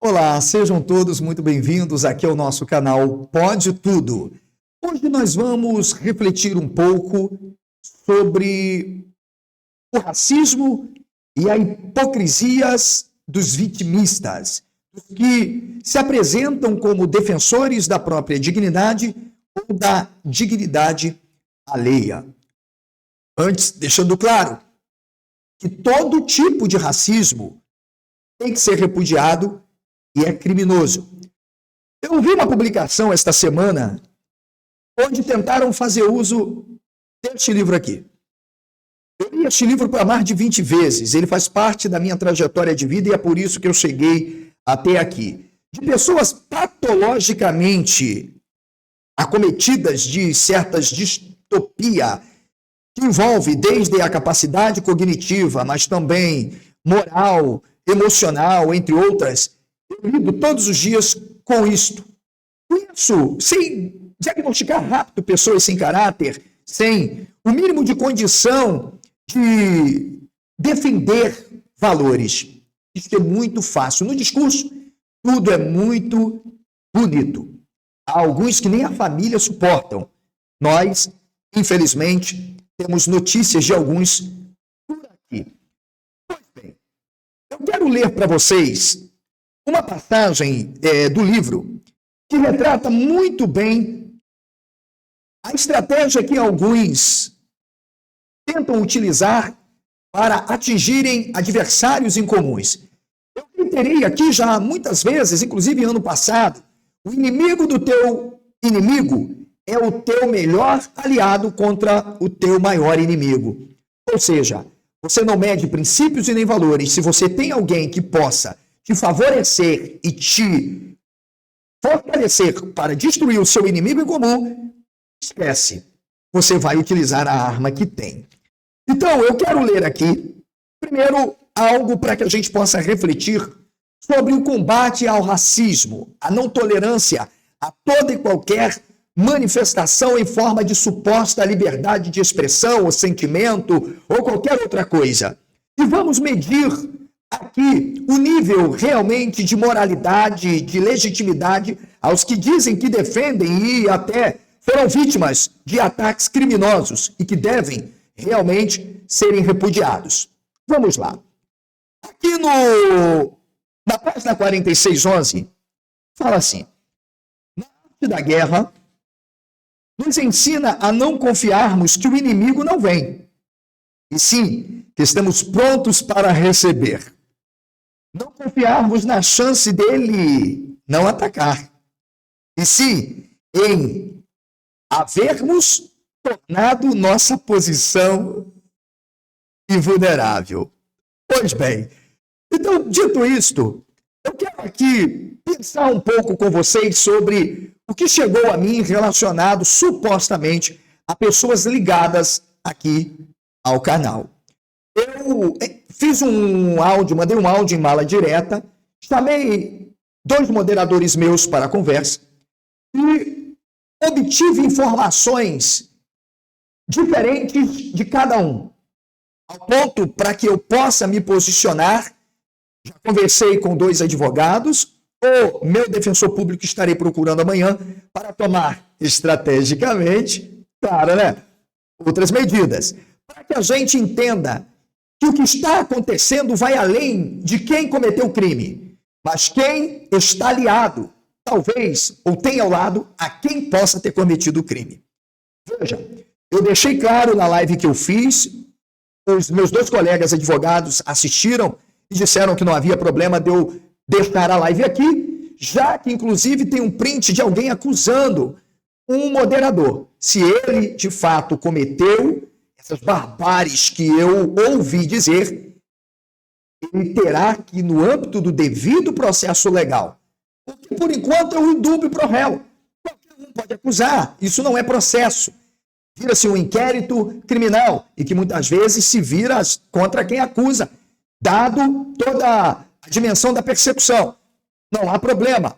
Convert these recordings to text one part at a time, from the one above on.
Olá, sejam todos muito bem-vindos aqui ao nosso canal Pode Tudo. Hoje nós vamos refletir um pouco sobre o racismo e a hipocrisia dos vitimistas, dos que se apresentam como defensores da própria dignidade ou da dignidade alheia. Antes, deixando claro que todo tipo de racismo tem que ser repudiado e é criminoso. Eu vi uma publicação esta semana onde tentaram fazer uso deste livro aqui. Eu li este livro para mais de 20 vezes. Ele faz parte da minha trajetória de vida e é por isso que eu cheguei até aqui. De pessoas patologicamente acometidas de certas distopia que envolve desde a capacidade cognitiva, mas também moral, emocional, entre outras. Eu lido todos os dias com isto. Isso, sem diagnosticar rápido pessoas sem caráter, sem o mínimo de condição de defender valores. Isso é muito fácil. No discurso, tudo é muito bonito. Há alguns que nem a família suportam. Nós, infelizmente, temos notícias de alguns por aqui. Pois bem, eu quero ler para vocês uma passagem do livro que retrata muito bem a estratégia que alguns tentam utilizar para atingirem adversários incomuns. Eu reiterei aqui já muitas vezes, inclusive ano passado, o inimigo do teu inimigo é o teu melhor aliado contra o teu maior inimigo. Ou seja, você não mede princípios e nem valores. Se você tem alguém que possa te favorecer e te fortalecer para destruir o seu inimigo em comum, esquece. Você vai utilizar a arma que tem. Então, eu quero ler aqui, primeiro, algo para que a gente possa refletir sobre o combate ao racismo, a não tolerância a toda e qualquer manifestação em forma de suposta liberdade de expressão ou sentimento ou qualquer outra coisa. E vamos medir aqui o nível realmente de moralidade, de legitimidade aos que dizem que defendem e até foram vítimas de ataques criminosos e que devem realmente serem repudiados. Vamos lá. Aqui na página 4611, fala assim: na arte da guerra, nos ensina a não confiarmos que o inimigo não vem, e sim que estamos prontos para receber. Não confiarmos na chance dele não atacar, e sim em havermos tornado nossa posição invulnerável. Pois bem, então, dito isto, eu quero aqui pensar um pouco com vocês sobre o que chegou a mim relacionado supostamente a pessoas ligadas aqui ao canal. Eu fiz um áudio, mandei um áudio em mala direta, chamei 2 moderadores meus para a conversa e obtive informações diferentes de cada um, ao ponto para que eu possa me posicionar. Já conversei com 2 advogados, o meu defensor público estarei procurando amanhã para tomar estrategicamente, claro, né, outras medidas, para que a gente entenda que o que está acontecendo vai além de quem cometeu o crime, mas quem está aliado, talvez, ou tem ao lado a quem possa ter cometido o crime. Veja, eu deixei claro na live que eu fiz, os meus 2 colegas advogados assistiram e disseram que não havia problema de eu deixar a live aqui, já que, inclusive, tem um print de alguém acusando um moderador. Se ele, de fato, cometeu essas barbáries que eu ouvi dizer, ele terá que, no âmbito do devido processo legal, porque, por enquanto, é um indúbio pro réu. Qualquer um pode acusar, isso não é processo. Vira-se um inquérito criminal e que muitas vezes se vira contra quem acusa, dado toda a dimensão da persecução. Não há problema.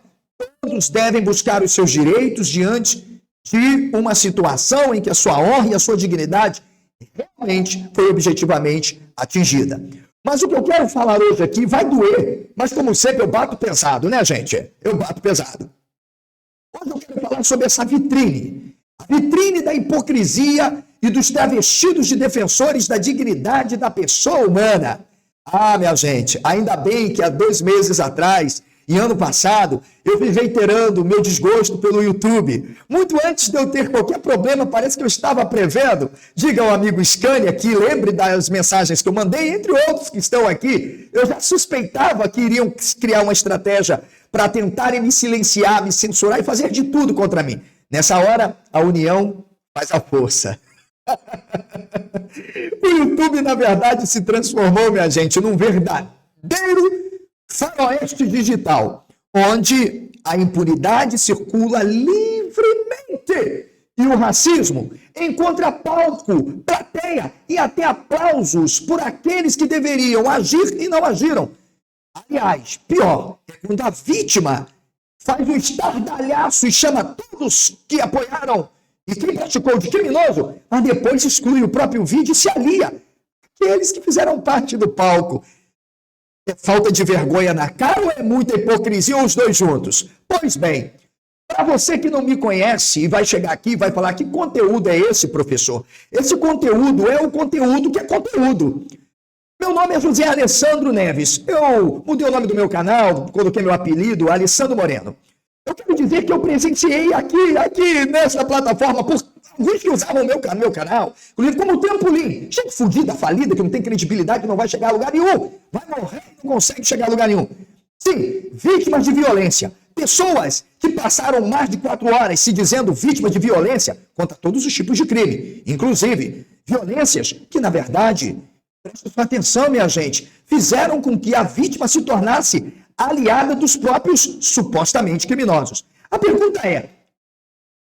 Todos devem buscar os seus direitos diante de uma situação em que a sua honra e a sua dignidade realmente foi objetivamente atingida. Mas o que eu quero falar hoje aqui vai doer, mas como sempre eu bato pesado, né, gente? Eu bato pesado. Hoje eu quero falar sobre essa vitrine. A vitrine da hipocrisia e dos travestidos de defensores da dignidade da pessoa humana. Ah, minha gente, ainda bem que há 2 meses atrás, e ano passado, eu vim reiterando o meu desgosto pelo YouTube. Muito antes de eu ter qualquer problema, parece que eu estava prevendo. Diga ao amigo Scania que lembre das mensagens que eu mandei, entre outros que estão aqui. Eu já suspeitava que iriam criar uma estratégia para tentarem me silenciar, me censurar e fazer de tudo contra mim. Nessa hora, a união faz a força. O YouTube, na verdade, se transformou, minha gente, num verdadeiro faroeste digital, onde a impunidade circula livremente e o racismo encontra palco, plateia e até aplausos por aqueles que deveriam agir e não agiram. Aliás, pior, é quando a vítima faz um estardalhaço e chama todos que apoiaram e quem praticou de criminoso, mas depois exclui o próprio vídeo e se alia àqueles que fizeram parte do palco. É falta de vergonha na cara ou é muita hipocrisia ou os dois juntos? Pois bem, para você que não me conhece e vai chegar aqui e vai falar que conteúdo é esse, professor? Esse conteúdo é o conteúdo que é conteúdo. Meu nome é José Alessandro Neves. Eu mudei o nome do meu canal, coloquei meu apelido, Alessandro Moreno. Eu quero dizer que eu presenciei aqui nessa plataforma por alguns que usavam meu canal, inclusive como trampolim. Gente fudida, falida, que não tem credibilidade, que não vai chegar a lugar nenhum. Vai morrer e não consegue chegar a lugar nenhum. Sim, vítimas de violência. Pessoas que passaram mais de 4 horas se dizendo vítimas de violência contra todos os tipos de crime. Inclusive, violências que, na verdade, prestem atenção, minha gente, fizeram com que a vítima se tornasse aliada dos próprios supostamente criminosos. A pergunta é,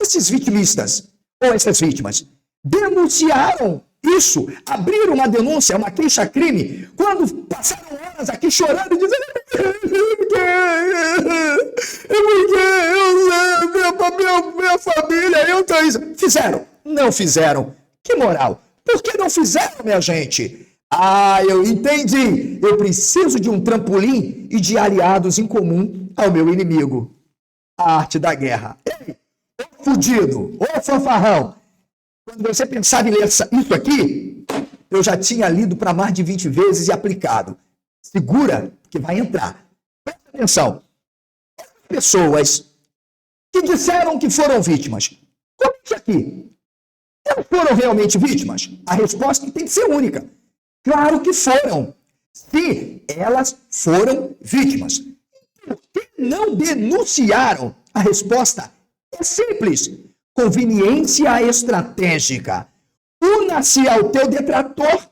esses vitimistas ou essas vítimas denunciaram isso, abriram uma denúncia, uma queixa-crime, quando passaram horas aqui chorando e dizendo minha família, eu tô isso. Fizeram? Não fizeram. Que moral? Por que não fizeram, minha gente? Ah, eu entendi. Eu preciso de um trampolim e de aliados em comum ao meu inimigo. A arte da guerra. Ei, ô fudido, ô fanfarrão. Quando você pensava em ler isso aqui, eu já tinha lido para mais de 20 vezes e aplicado. Segura, que vai entrar. Presta atenção. Pessoas que disseram que foram vítimas. Comente aqui. Elas foram realmente vítimas? A resposta tem que ser única. Claro que foram. Se elas foram vítimas. Por que não denunciaram? A resposta é simples. Conveniência estratégica. Una-se ao teu detrator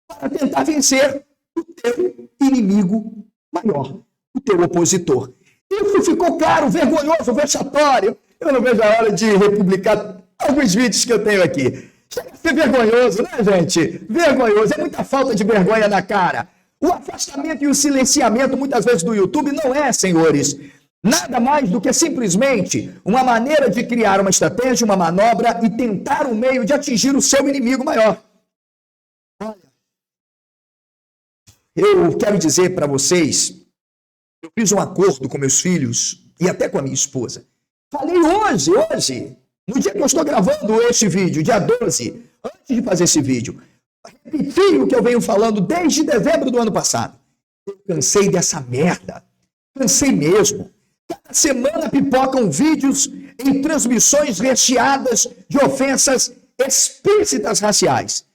para tentar vencer o teu inimigo maior, o teu opositor. Isso ficou claro, vergonhoso, vexatório. Eu não vejo a hora de republicar alguns vídeos que eu tenho aqui. Chega a ser vergonhoso, né, gente? Vergonhoso. É muita falta de vergonha na cara. O afastamento e o silenciamento, muitas vezes, do YouTube não é, senhores, nada mais do que simplesmente uma maneira de criar uma estratégia, uma manobra e tentar um meio de atingir o seu inimigo maior. Olha, eu quero dizer para vocês, eu fiz um acordo com meus filhos e até com a minha esposa. Falei hoje, no dia que eu estou gravando este vídeo, dia 12, antes de fazer esse vídeo, repeti o que eu venho falando desde dezembro do ano passado. Eu cansei dessa merda. Cansei mesmo. Cada semana pipocam vídeos em transmissões recheadas de ofensas explícitas raciais.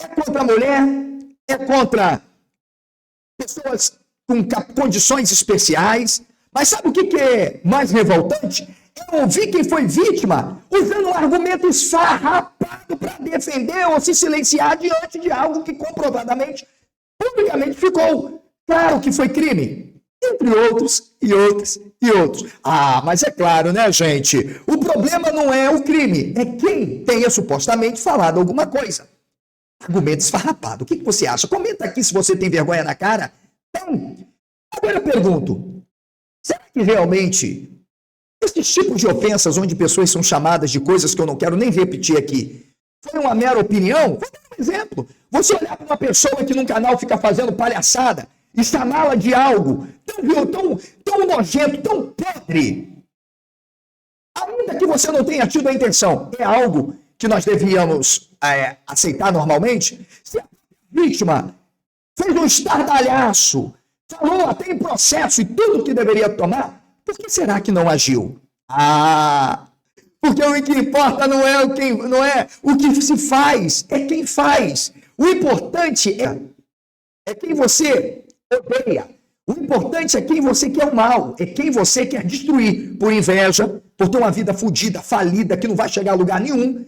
É contra a mulher, é contra pessoas com condições especiais. Mas sabe o que é mais revoltante? Eu ouvi quem foi vítima usando um argumento esfarrapado para defender ou se silenciar diante de algo que comprovadamente, publicamente ficou claro que foi crime. Entre outros e outros e outros. Ah, mas é claro, né, gente? O problema não é o crime, é quem tenha supostamente falado alguma coisa. Argumento esfarrapado. O que você acha? Comenta aqui se você tem vergonha na cara. Tem. Agora eu pergunto, será que realmente esses tipos de ofensas onde pessoas são chamadas de coisas que eu não quero nem repetir aqui, Foi uma mera opinião? Vou dar um exemplo. Você olhar para uma pessoa que num canal fica fazendo palhaçada e chamá-la de algo tão nojento, tão podre, ainda que você não tenha tido a intenção, é algo que nós devíamos aceitar normalmente? Se a vítima fez um estardalhaço, falou até em processo e tudo que deveria tomar, por que será que não agiu? Porque o que importa não é o que se faz, é quem faz. O importante é quem você odeia. O importante é quem você quer o mal, é quem você quer destruir por inveja, por ter uma vida fodida, falida, que não vai chegar a lugar nenhum,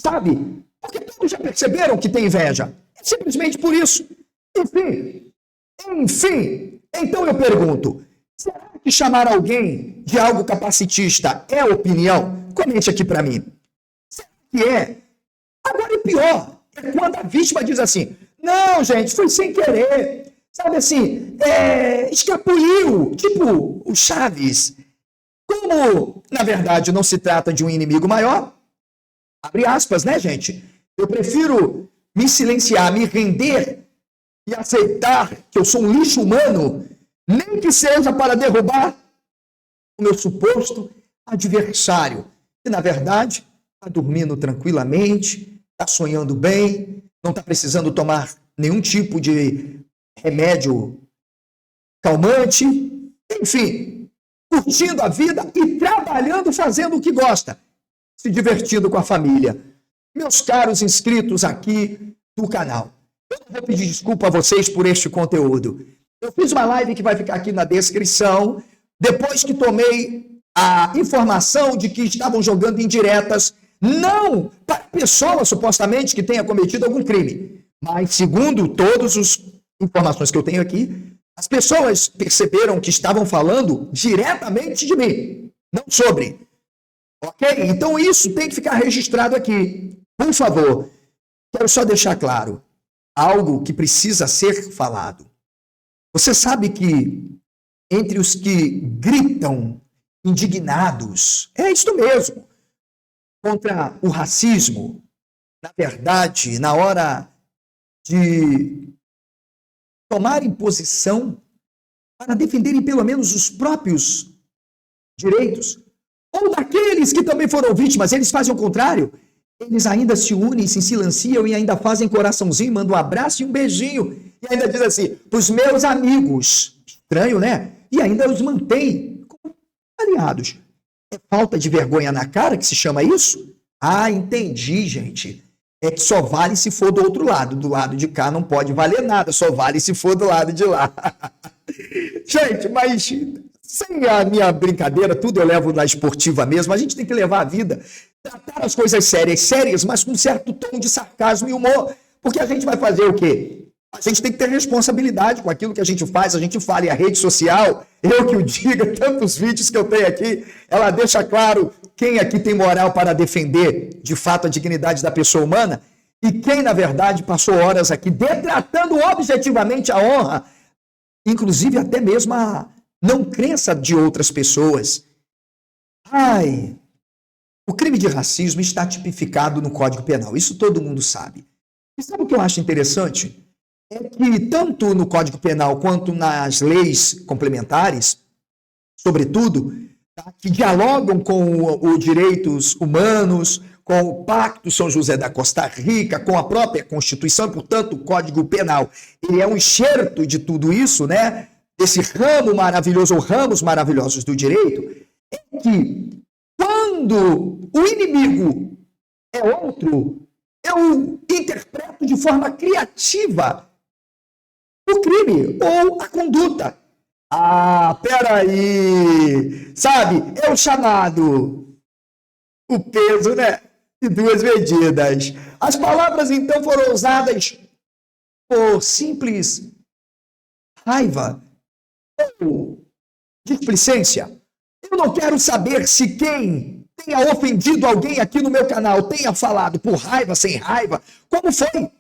sabe? Porque todos já perceberam que tem inveja. É simplesmente por isso. Enfim, então eu pergunto, será que chamar alguém de algo capacitista é opinião? Comente aqui para mim. Será que é? Agora, o pior é quando a vítima diz assim, não, gente, foi sem querer. Sabe assim, escapuliu, tipo o Chaves. Como, na verdade, não se trata de um inimigo maior, abre aspas, né, gente? Eu prefiro me silenciar, me render e aceitar que eu sou um lixo humano, nem que seja para derrubar o meu suposto adversário, que, na verdade, está dormindo tranquilamente, está sonhando bem, não está precisando tomar nenhum tipo de remédio calmante, enfim, curtindo a vida e trabalhando, fazendo o que gosta, se divertindo com a família. Meus caros inscritos aqui do canal, eu não vou pedir desculpa a vocês por este conteúdo. Eu fiz uma live que vai ficar aqui na descrição, depois que tomei a informação de que estavam jogando indiretas, não para pessoa supostamente que tenha cometido algum crime, mas segundo todas as informações que eu tenho aqui, as pessoas perceberam que estavam falando diretamente de mim, não sobre. Ok? Então isso tem que ficar registrado aqui. Por favor, quero só deixar claro algo que precisa ser falado. Você sabe que entre os que gritam indignados, é isto mesmo, contra o racismo, na verdade, na hora de tomarem posição para defenderem pelo menos os próprios direitos, ou daqueles que também foram vítimas, eles fazem o contrário. Eles ainda se unem, se silenciam e ainda fazem coraçãozinho, mandam um abraço e um beijinho. E ainda diz assim, para os meus amigos. Estranho, né? E ainda os mantém como aliados. É falta de vergonha na cara que se chama isso? Entendi, gente. É que só vale se for do outro lado. Do lado de cá não pode valer nada, só vale se for do lado de lá. Gente, mas sem a minha brincadeira, tudo eu levo na esportiva mesmo. A gente tem que levar a vida, tratar as coisas sérias, mas com um certo tom de sarcasmo e humor. Porque a gente vai fazer o quê? A gente tem que ter responsabilidade com aquilo que a gente faz, a gente fala, e a rede social, eu que o diga, tantos vídeos que eu tenho aqui, ela deixa claro quem aqui tem moral para defender, de fato, a dignidade da pessoa humana, e quem, na verdade, passou horas aqui detratando objetivamente a honra, inclusive até mesmo a não crença de outras pessoas. O crime de racismo está tipificado no Código Penal, isso todo mundo sabe. E sabe o que eu acho interessante? É que tanto no Código Penal quanto nas leis complementares, sobretudo, que dialogam com os direitos humanos, com o Pacto São José da Costa Rica, com a própria Constituição, portanto, o Código Penal, ele é um enxerto de tudo isso, né? Desse ramo maravilhoso, ou ramos maravilhosos do direito, é que quando o inimigo é outro, eu interpreto de forma criativa o crime ou a conduta. Peraí, sabe, é o chamado, o peso, né, de duas medidas. As palavras, então, foram usadas por simples raiva ou displicência. Eu não quero saber se quem tenha ofendido alguém aqui no meu canal tenha falado por raiva, sem raiva, como foi.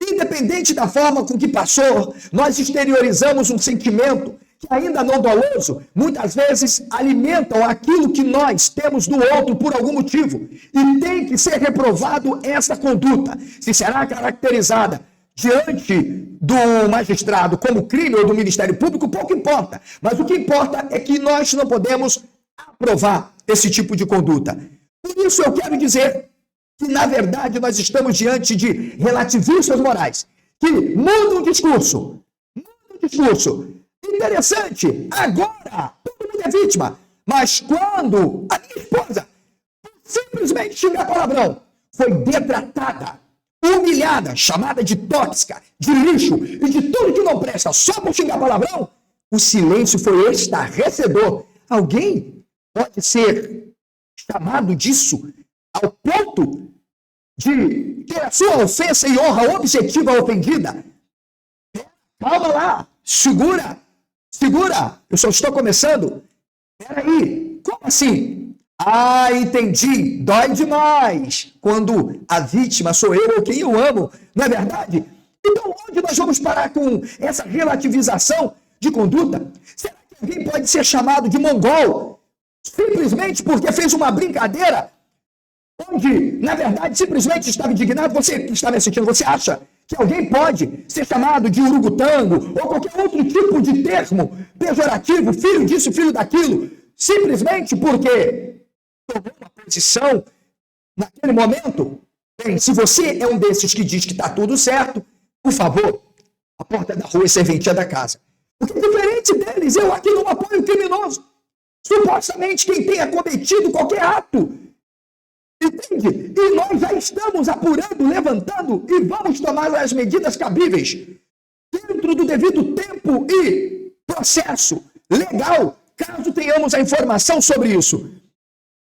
Independente da forma com que passou, nós exteriorizamos um sentimento que ainda não doloso, muitas vezes alimentam aquilo que nós temos do outro por algum motivo. E tem que ser reprovado essa conduta. Se será caracterizada diante do magistrado como crime ou do Ministério Público, pouco importa. Mas o que importa é que nós não podemos aprovar esse tipo de conduta. Por isso eu quero dizer que, na verdade, nós estamos diante de relativistas morais que mudam o discurso. Interessante, agora todo mundo é vítima. Mas quando a minha esposa simplesmente xingar palavrão, foi detratada, humilhada, chamada de tóxica, de lixo e de tudo que não presta só por xingar palavrão, o silêncio foi estarrecedor. Alguém pode ser chamado disso ao ponto de ter a sua ofensa e honra objetiva ofendida? Calma lá, segura, eu só estou começando. Peraí, como assim? Ah, entendi, dói demais quando a vítima sou eu ou quem eu amo, não é verdade? Então, onde nós vamos parar com essa relativização de conduta? Será que alguém pode ser chamado de mongol simplesmente porque fez uma brincadeira onde, na verdade, simplesmente estava indignado? Você que está me assistindo, você acha que alguém pode ser chamado de urugutango ou qualquer outro tipo de termo pejorativo, filho disso, filho daquilo, simplesmente porque tomou uma posição naquele momento? Bem, se você é um desses que diz que está tudo certo, por favor, a porta da rua é serventia da casa. Porque diferente deles, eu aqui não apoio o criminoso. Supostamente quem tenha cometido qualquer ato. Entende? E nós já estamos apurando, levantando e vamos tomar as medidas cabíveis dentro do devido tempo e processo legal, caso tenhamos a informação sobre isso.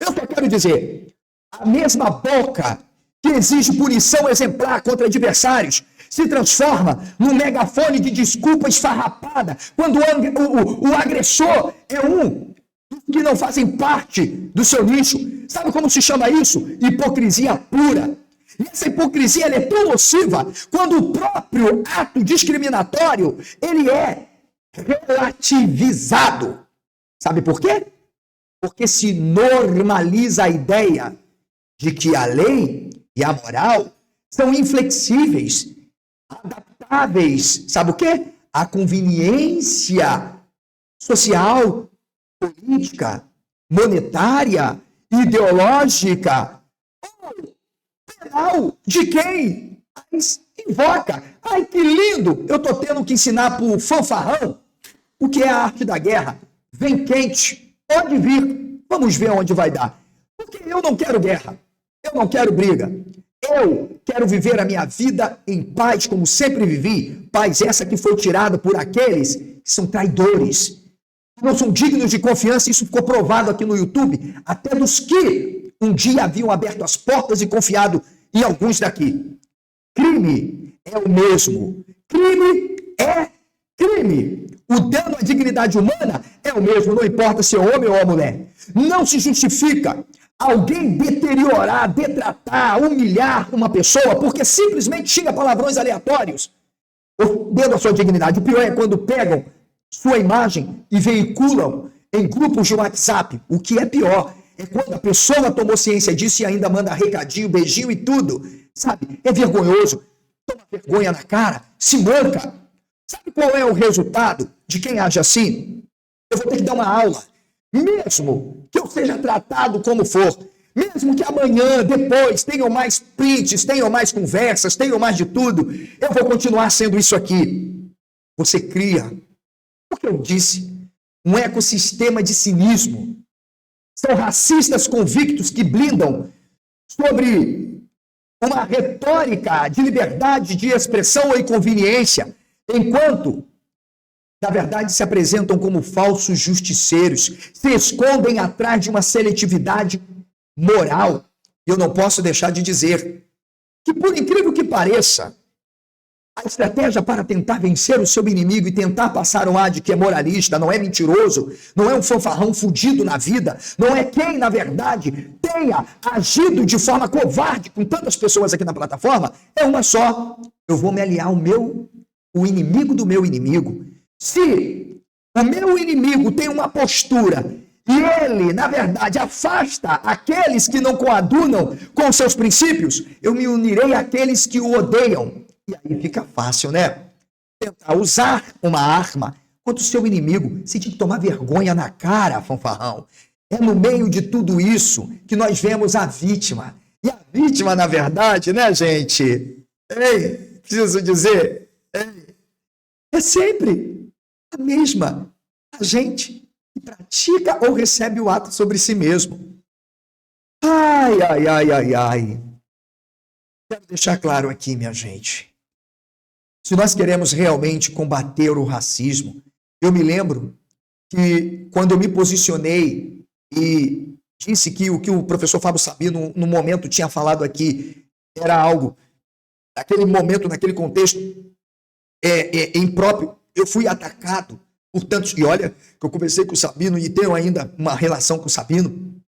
Eu só quero dizer, a mesma boca que exige punição exemplar contra adversários se transforma num megafone de desculpa esfarrapada quando o agressor é um que não fazem parte do seu nicho. Sabe como se chama isso? Hipocrisia pura. E essa hipocrisia é tão nociva quando o próprio ato discriminatório ele é relativizado. Sabe por quê? Porque se normaliza a ideia de que a lei e a moral são inflexíveis, adaptáveis. Sabe o quê? A conveniência social, política, monetária, ideológica ou penal de quem as invoca. Ai, que lindo! Eu estou tendo que ensinar para o fanfarrão o que é a arte da guerra. Vem quente, pode vir, vamos ver onde vai dar. Porque eu não quero guerra, eu não quero briga. Eu quero viver a minha vida em paz, como sempre vivi. Paz essa que foi tirada por aqueles que são traidores, não são dignos de confiança. Isso ficou provado aqui no YouTube, até dos que um dia haviam aberto as portas e confiado em alguns daqui. Crime é o mesmo. Crime é crime. O dano à dignidade humana é o mesmo, não importa se é homem ou mulher. Não se justifica alguém deteriorar, detratar, humilhar uma pessoa porque simplesmente xinga palavrões aleatórios, ofendendo a sua dignidade. O pior é quando pegam sua imagem e veiculam em grupos de WhatsApp. O que é pior é quando a pessoa tomou ciência disso e ainda manda recadinho, beijinho e tudo. Sabe? É vergonhoso. Toma vergonha na cara, se manca. Sabe qual é o resultado de quem age assim? Eu vou ter que dar uma aula. Mesmo que eu seja tratado como for, mesmo que amanhã, depois, tenham mais prints, tenham mais conversas, tenham mais de tudo, eu vou continuar sendo isso aqui. Você cria, o que eu disse, um ecossistema de cinismo. São racistas convictos que blindam sobre uma retórica de liberdade de expressão e conveniência, enquanto na verdade, se apresentam como falsos justiceiros, se escondem atrás de uma seletividade moral. Eu não posso deixar de dizer que, por incrível que pareça, a estratégia para tentar vencer o seu inimigo e tentar passar um ar de que é moralista, não é mentiroso, não é um fanfarrão fudido na vida, não é quem, na verdade, tenha agido de forma covarde com tantas pessoas aqui na plataforma, é uma só. Eu vou me aliar ao inimigo do meu inimigo. Se o meu inimigo tem uma postura e ele, na verdade, afasta aqueles que não coadunam com seus princípios, eu me unirei àqueles que o odeiam. E aí fica fácil, né? Tentar usar uma arma contra o seu inimigo. Você tem que tomar vergonha na cara, fanfarrão. É no meio de tudo isso que nós vemos a vítima. E a vítima, na verdade, né, gente? Ei, preciso dizer, é sempre a mesma. A gente que pratica ou recebe o ato sobre si mesmo. Ai, ai, ai, ai, ai. Quero deixar claro aqui, minha gente. Se nós queremos realmente combater o racismo, eu me lembro que quando eu me posicionei e disse que o que o professor Fábio Sabino, no momento, tinha falado aqui, era algo, naquele momento, naquele contexto, impróprio, eu fui atacado por tantos. E olha, que eu conversei com o Sabino e tenho ainda uma relação com o Sabino,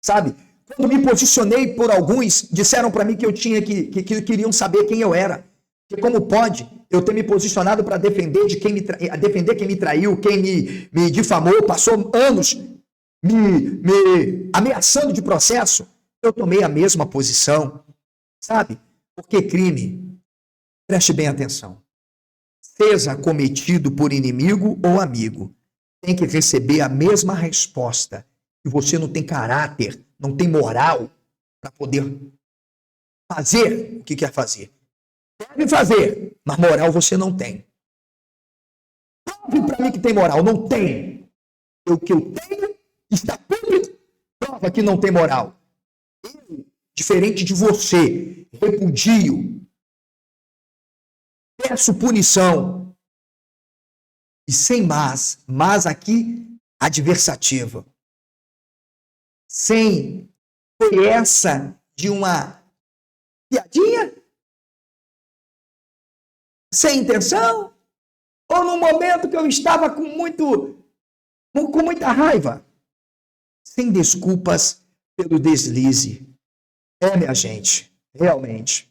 sabe? Quando me posicionei por alguns, disseram para mim que eu tinha que queriam saber quem eu era. Que como pode eu ter me posicionado para defender defender quem me traiu, quem me difamou, passou anos me ameaçando de processo, eu tomei a mesma posição, sabe? Porque crime, preste bem atenção, seja cometido por inimigo ou amigo, tem que receber a mesma resposta. E você não tem caráter, não tem moral para poder fazer o que quer fazer. Deve fazer, mas moral você não tem. Prove para mim que tem moral, não tem. O que eu tenho está público, prova que não tem moral. Eu, diferente de você, repudio, peço punição. E sem mas aqui, adversativa. Sem, foi essa de uma piadinha? Sem intenção? Ou num momento que eu estava com muita raiva? Sem desculpas pelo deslize. Minha gente, realmente.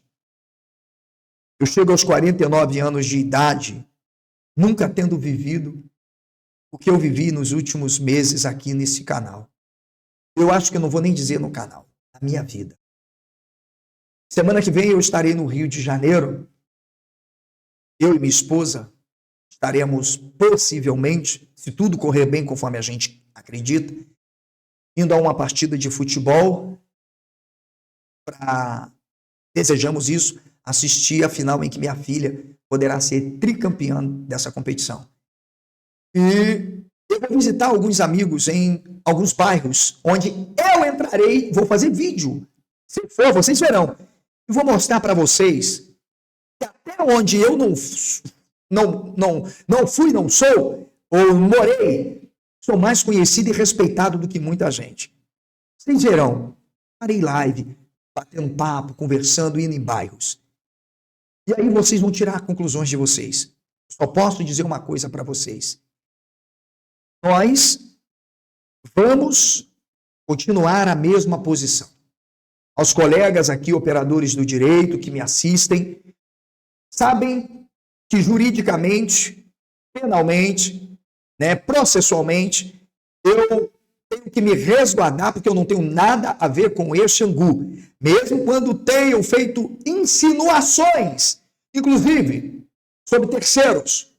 Eu chego aos 49 anos de idade, nunca tendo vivido o que eu vivi nos últimos meses aqui nesse canal. Eu acho que eu não vou nem dizer no canal, na minha vida. Semana que vem eu estarei no Rio de Janeiro. Eu e minha esposa estaremos possivelmente, se tudo correr bem conforme a gente acredita, indo a uma partida de futebol para, desejamos isso, assistir a final em que minha filha poderá ser tricampeã dessa competição. E eu vou visitar alguns amigos em alguns bairros onde eu entrarei, vou fazer vídeo. Se for, vocês verão. E vou mostrar para vocês que até onde eu não fui, não sou, ou morei, sou mais conhecido e respeitado do que muita gente. Vocês verão, farei live, batendo papo, conversando, indo em bairros. E aí vocês vão tirar conclusões de vocês. Só posso dizer uma coisa para vocês. Nós vamos continuar a mesma posição. Aos colegas aqui, operadores do direito, que me assistem, sabem que juridicamente, penalmente, processualmente, eu tenho que me resguardar porque eu não tenho nada a ver com este Xangu. Mesmo quando tenham feito insinuações, inclusive, sobre terceiros.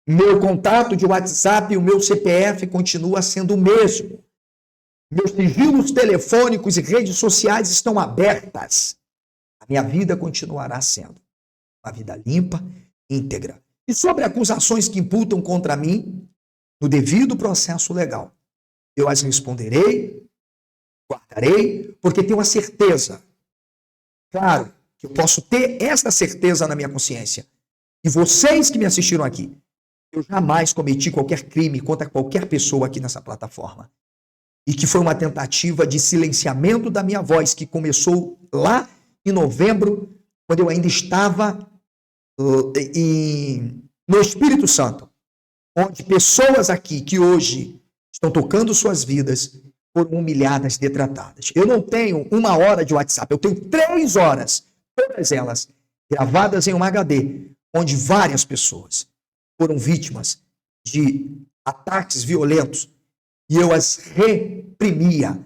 Meu contato de WhatsApp e o meu CPF continua sendo o mesmo. Meus sigilos telefônicos e redes sociais estão abertas. A minha vida continuará sendo uma vida limpa, íntegra. E sobre acusações que imputam contra mim, no devido processo legal, eu as responderei, guardarei, porque tenho a certeza. Claro, que eu posso ter esta certeza na minha consciência. E vocês que me assistiram aqui, eu jamais cometi qualquer crime contra qualquer pessoa aqui nessa plataforma. E que foi uma tentativa de silenciamento da minha voz, que começou lá em novembro, quando eu ainda estava no Espírito Santo, onde pessoas aqui que hoje estão tocando suas vidas foram humilhadas, detratadas. Eu não tenho 1 hora de WhatsApp, eu tenho 3 horas, todas elas gravadas em um HD, onde várias pessoas foram vítimas de ataques violentos e eu as reprimia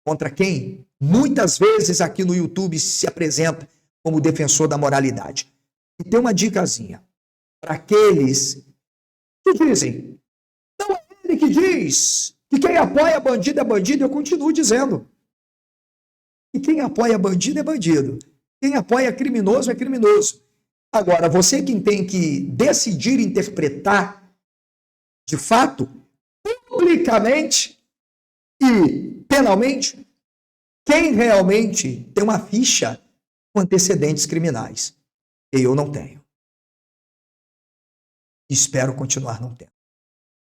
contra quem muitas vezes aqui no YouTube se apresenta como defensor da moralidade. E tem uma dicasinha para aqueles que dizem, não é ele que diz que quem apoia bandido é bandido, eu continuo dizendo. E quem apoia bandido é bandido. Quem apoia criminoso é criminoso. Agora, você quem tem que decidir interpretar, de fato, publicamente e penalmente, quem realmente tem uma ficha com antecedentes criminais. Eu não tenho. Espero continuar não tendo.